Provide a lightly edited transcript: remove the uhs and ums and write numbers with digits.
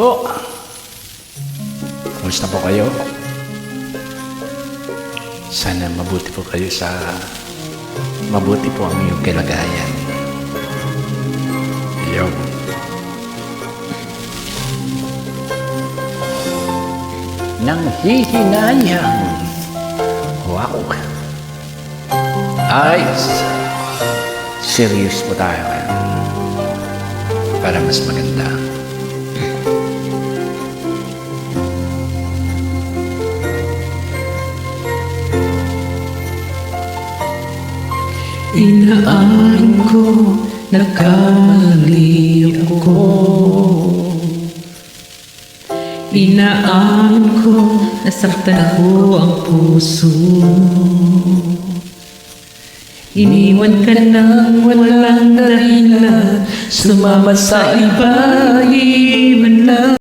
Po, kumusta po kayo? Sana mabuti po kayo mabuti po ang iyong kalagayan. Yun. Nang hihinayang. Wow. Ay, serious po tayo ngayon. Para mas maganda. Inaan ko, nagkamali ako. Inaan ko, nasaktan ko ang puso. Iniwan ka nang walang dahilan, sumama sa iba, iwan lang.